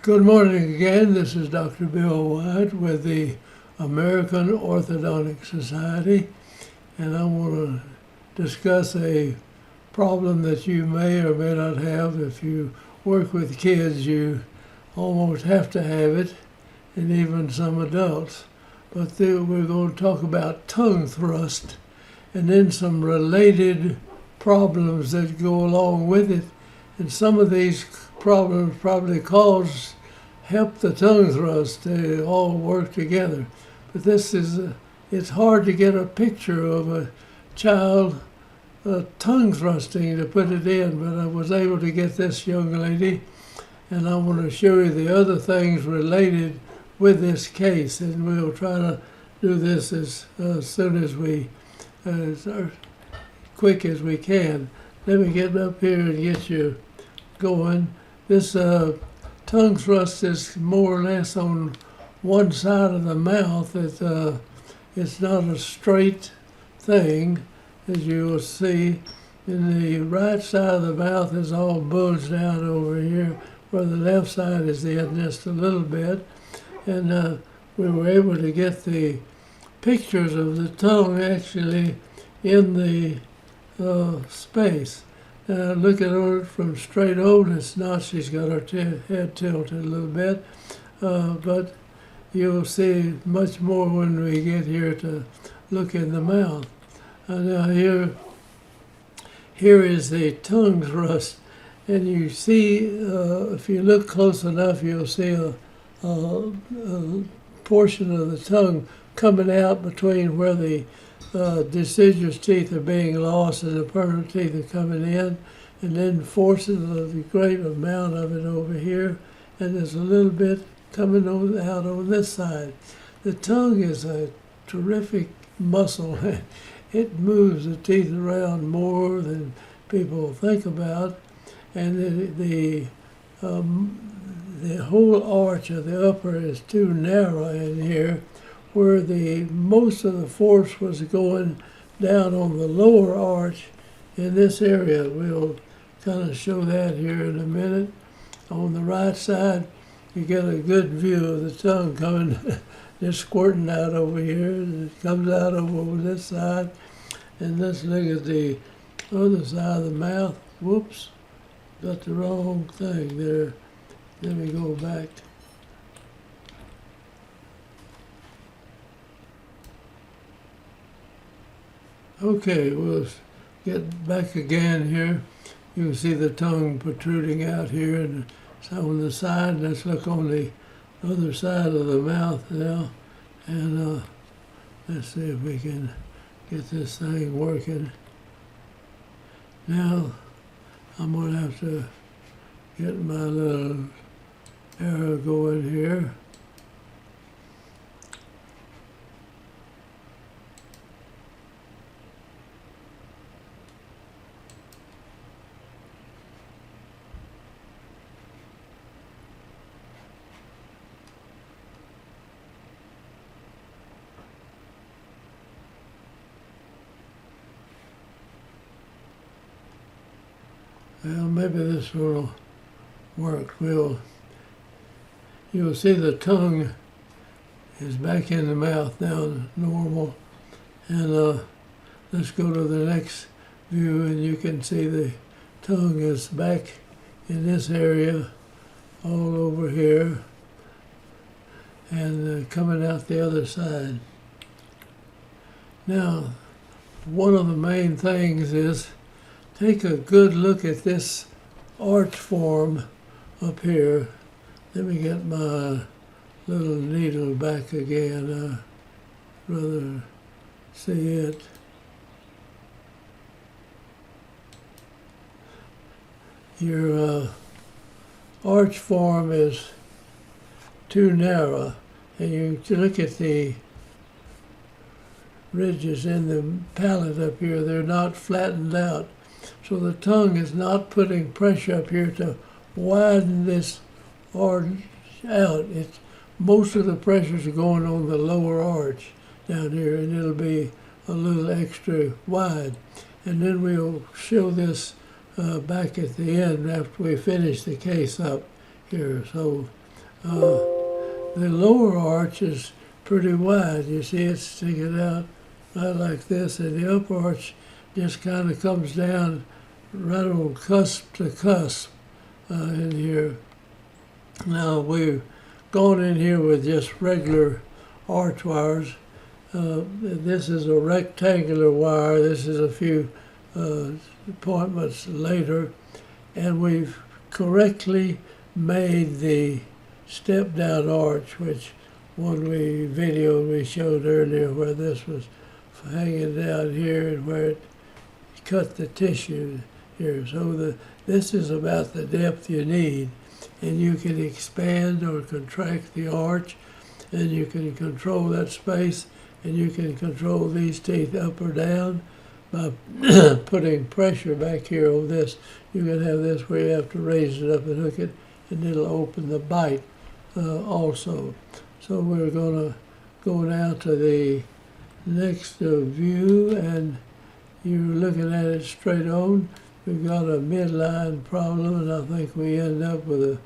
Good morning again. This is Dr. Bill Wyatt with the American Orthodontic Society, and I want to discuss a problem that you may or may not have. If you work with kids, you almost have to have it, and even some adults. But we're going to talk about tongue thrust and then some related problems that go along with it. And some of these problems probably help the tongue thrust. They all work together. But it's hard to get a picture of a child tongue thrusting to put it in, but I was able to get this young lady, and I want to show you the other things related with this case, and we'll try to do this as soon as as quick as we can. Let me get up here and get you going. This tongue thrust is more or less on one side of the mouth. It's not a straight thing, as you will see. And the right side of the mouth is all bulged out over here, where the left side is in just a little bit. And we were able to get the pictures of the tongue actually in the space. Look at her from straight on. It's not. She's got her head tilted a little bit, but you'll see much more when we get here to look in the mouth. Now here is the tongue thrust, and you see, if you look close enough, you'll see a portion of the tongue coming out between where the deciduous teeth are being lost and the permanent teeth are coming in, and then forcing the great amount of it over here, and there's a little bit coming out on this side. The tongue is a terrific muscle. It moves the teeth around more than people think about, and the whole arch of the upper is too narrow in here, where most of the force was going down on the lower arch in this area. We'll kind of show that here in a minute. On the right side, you get a good view of the tongue coming, just squirting out over here, and it comes out over this side. And let's look at the other side of the mouth. Whoops, got the wrong thing there. Let me go back. Okay, we'll get back again here. You can see the tongue protruding out here and on the side. Let's look on the other side of the mouth now, and let's see if we can get this thing working. Now, I'm going to have to get my little arrow going here. Well, maybe this will work. You'll see the tongue is back in the mouth now, normal. And let's go to the next view, and you can see the tongue is back in this area, all over here, and coming out the other side. Now, one of the main things is take a good look at this arch form up here. Let me get my little needle back again. Rather see it. Your arch form is too narrow, and you look at the ridges in the palate up here, they're not flattened out. So the tongue is not putting pressure up here to widen this arch out. Most of the pressure is going on the lower arch down here, and it'll be a little extra wide. And then we'll show this back at the end after we finish the case up here. So the lower arch is pretty wide. You see it sticking out right like this, and the upper arch just kind of comes down right on cusp to cusp in here. Now we've gone in here with just regular arch wires. This is a rectangular wire. This is a few appointments later, and we've correctly made the step down arch, which one video we showed earlier where this was hanging down here and where it cut the tissue here. So this is about the depth you need, and you can expand or contract the arch, and you can control that space, and you can control these teeth up or down by putting pressure back here on this. You can have this where you have to raise it up and hook it, and it'll open the bite also. So we're going to go now to the next view, and you're looking at it straight on. We've got a midline problem, and I think we end up with a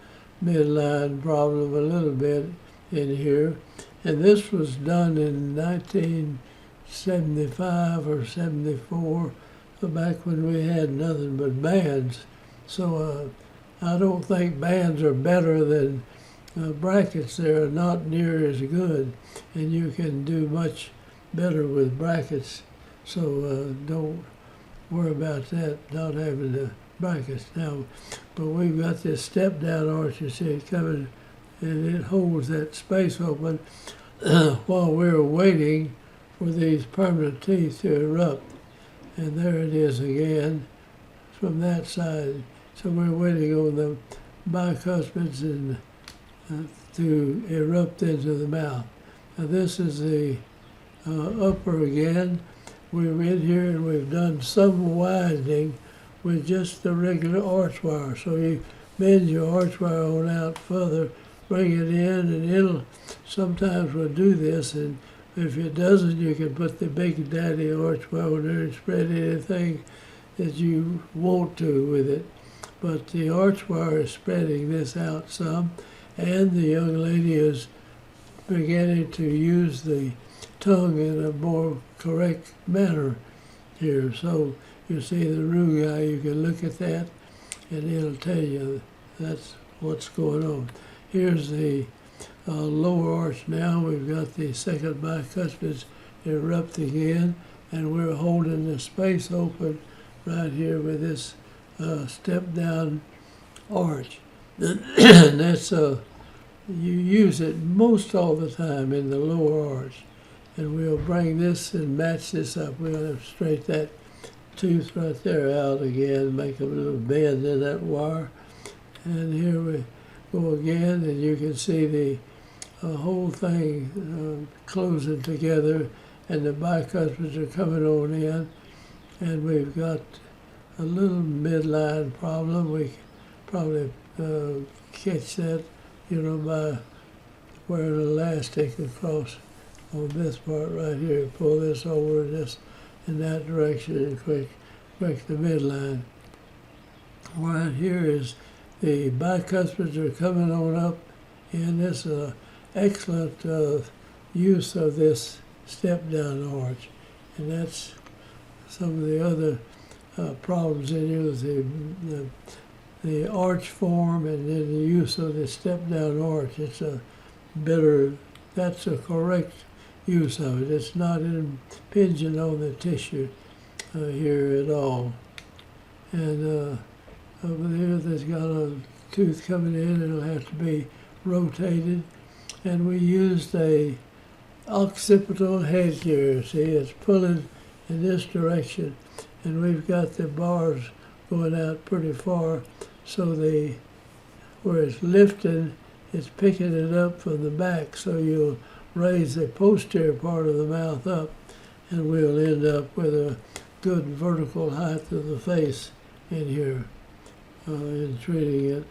midline problem a little bit in here. And this was done in 1975 or 74, back when we had nothing but bands. So I don't think bands are better than brackets. They're not near as good, and you can do much better with brackets. So don't worry about that, not having the brackets now. But we've got this step down arch, you see it coming, and it holds that space open while we're waiting for these permanent teeth to erupt. And there it is again from that side. So we're waiting on the bicuspids and to erupt into the mouth. Now this is the upper again. We're in here and we've done some widening with just the regular arch wire. So you bend your arch wire on out further, bring it in, and it'll sometimes will do this, and if it doesn't, you can put the big daddy arch wire on there and spread anything that you want to with it. But the arch wire is spreading this out some, and the young lady is beginning to use the tongue in a more correct manner here. So you see the rugae, you can look at that and it'll tell you that's what's going on. Here's the lower arch now. We've got the second bicuspids erupting in, and we're holding the space open right here with this step down arch. And that's you use it most all the time in the lower arch. And we'll bring this and match this up. We'll have to straighten that tooth right there out again, make a little bend in that wire. And here we go again, and you can see the whole thing closing together, and the bicuspids are coming on in. And we've got a little midline problem. We probably catch that, by wearing elastic across on this part right here. Pull this over just in that direction and correct the midline. Right here is the bicuspids are coming on up, and this is an excellent use of this step down arch. And that's some of the other problems in here, the arch form and then the use of the step down arch. It's that's a correct use of it. It's not impinging on the tissue here at all. And over there, there's got a tooth coming in. It'll have to be rotated. And we used a occipital headgear. See, it's pulling in this direction. And we've got the bars going out pretty far. So where it's lifting, it's picking it up from the back. So you'll raise the posterior part of the mouth up, and we'll end up with a good vertical height of the face in here in treating it.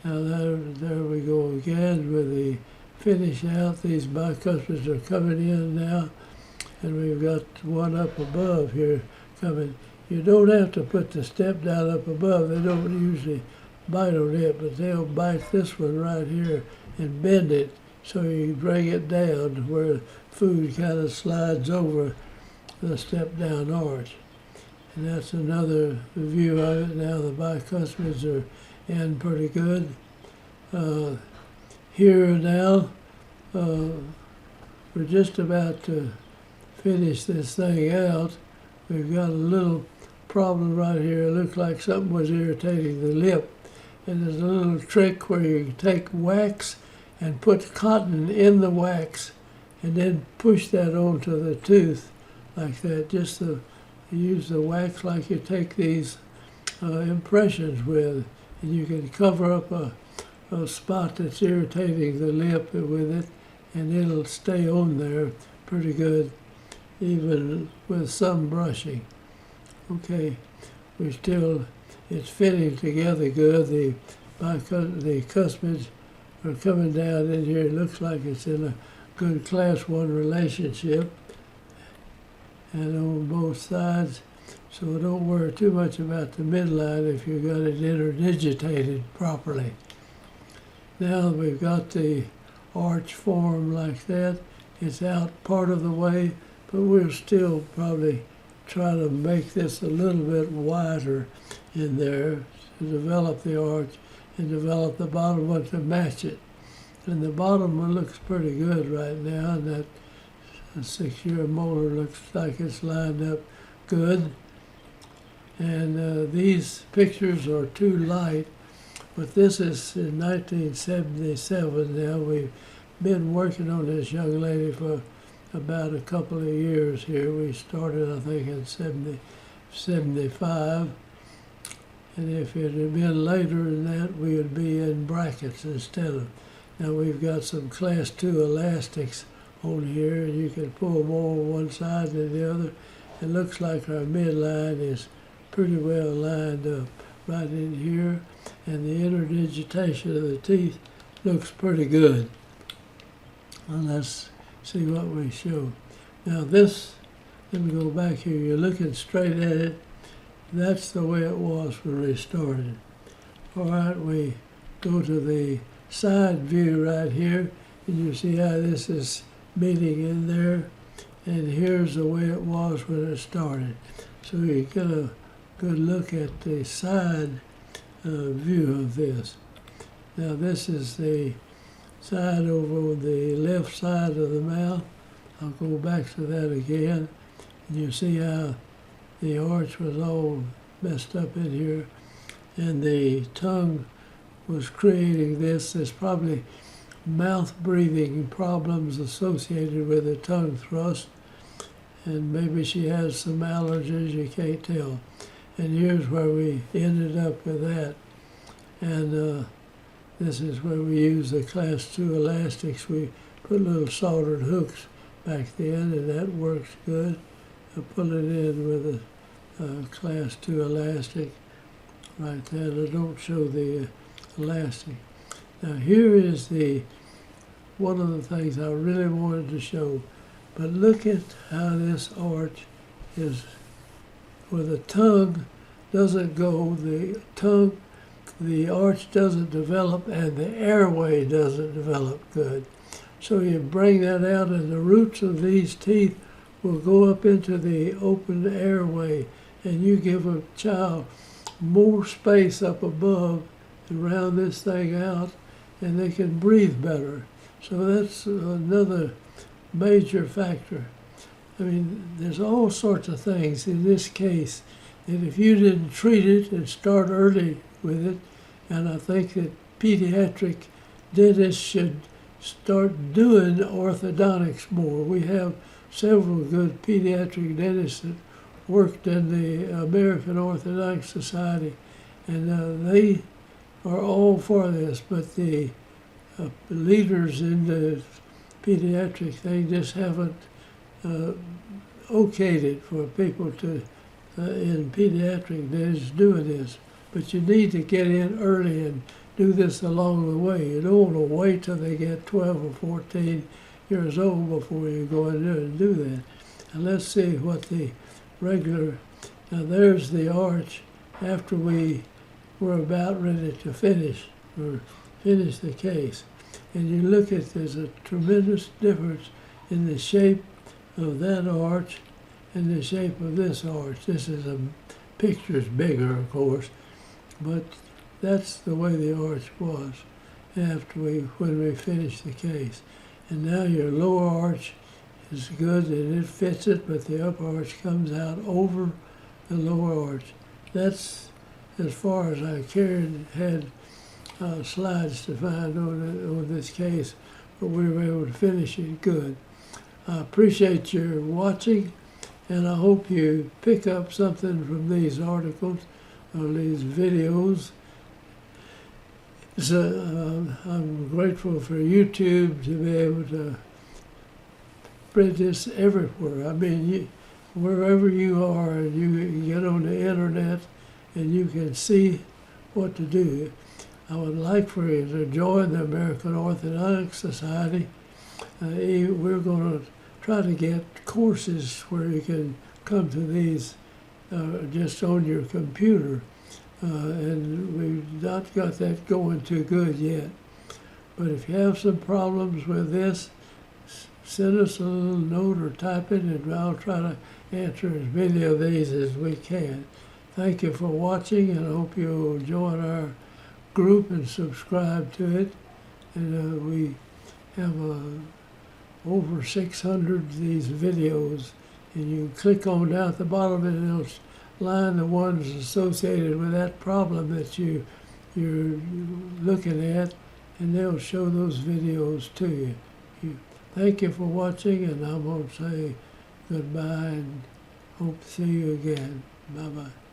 Now there we go again with the finish out. These bicuspids are coming in now, and we've got one up above here coming. You don't have to put the step down up above. They don't usually bite on it, but they'll bite this one right here and bend it so you bring it down to where food kind of slides over the step-down arch. And that's another view of it. Now the bicuspids are in pretty good. Here now, we're just about to finish this thing out. We've got a little problem right here. It looks like something was irritating the lip. And there's a little trick where you take wax and put cotton in the wax and then push that onto the tooth like that. Just to use the wax like you take these impressions with. And you can cover up a spot that's irritating the lip with it, and it'll stay on there pretty good, even with some brushing. Okay, it's fitting together good. The cuspids are coming down in here. It looks like it's in a good class 1 relationship, and on both sides. So don't worry too much about the midline if you've got it interdigitated properly. Now we've got the arch form like that. It's out part of the way, but we'll still probably try to make this a little bit wider in there to develop the arch and develop the bottom one to match it. And the bottom one looks pretty good right now, and that 6-year molar looks like it's lined up good. And these pictures are too light, but this is in 1977 now. We've been working on this young lady for about a couple of years here. We started, I think, in 75. And if it had been later than that, we would be in brackets instead of. Now we've got some class 2 elastics on here, and you can pull more on one side than the other. It looks like our midline is pretty well lined up right in here, and the interdigitation of the teeth looks pretty good. And let's see what we show. Now this, let me go back here. You're looking straight at it. That's the way it was when we started. All right, we go to the side view right here, and you see how this is meeting in there. And here's the way it was when it started. So you get a good look at the side view of this. Now this is the side over on the left side of the mouth. I'll go back to that again. And you see how the arch was all messed up in here, and the tongue was creating this. There's probably mouth breathing problems associated with the tongue thrust, and maybe she has some allergies, you can't tell. And here's where we ended up with that. And this is where we use the class 2 elastics. We put little soldered hooks back then, and that works good. I pull it in with a class 2 elastic right there. I don't show the elastic. Now here is one of the things I really wanted to show. But look at how this arch is, where the tongue doesn't go, the arch doesn't develop, and the airway doesn't develop good. So you bring that out, and the roots of these teeth will go up into the open airway, and you give a child more space up above to round this thing out, and they can breathe better. So that's another major factor. I mean, there's all sorts of things in this case that if you didn't treat it and start early with it, and I think that pediatric dentists should start doing orthodontics more. We have several good pediatric dentists that worked in the American Orthodontic Society, and they are all for this, but the leaders in the pediatric thing just haven't okayed it for people to in pediatric dentists doing this. But you need to get in early and do this along the way. You don't want to wait till they get 12 or 14 years old before you go in there and do that. And let's see what the regular, now there's the arch after we we're about ready to finish the case. And you look at, there's a tremendous difference in the shape of that arch and the shape of this arch. This is picture's bigger, of course, but that's the way the arch was when we finished the case. And now your lower arch is good and it fits it, but the upper arch comes out over the lower arch. That's as far as I had slides to find on this case, but we were able to finish it good. I appreciate your watching, and I hope you pick up something from these articles or these videos. So, I'm grateful for YouTube to be able to spread this everywhere. I mean, wherever you are, you get on the internet and you can see what to do. I would like for you to join the American Orthodontic Society. We're going to try to get courses where you can come to these just on your computer. And we've not got that going too good yet. But if you have some problems with this, send us a little note or type it, and I'll try to answer as many of these as we can. Thank you for watching, and I hope you'll join our group and subscribe to it. And we have over 600 of these videos, and you click on down at the bottom and it'll line the ones associated with that problem that you're looking at, and they'll show those videos to you. Thank you for watching, and I'm going to say goodbye and hope to see you again. Bye-bye.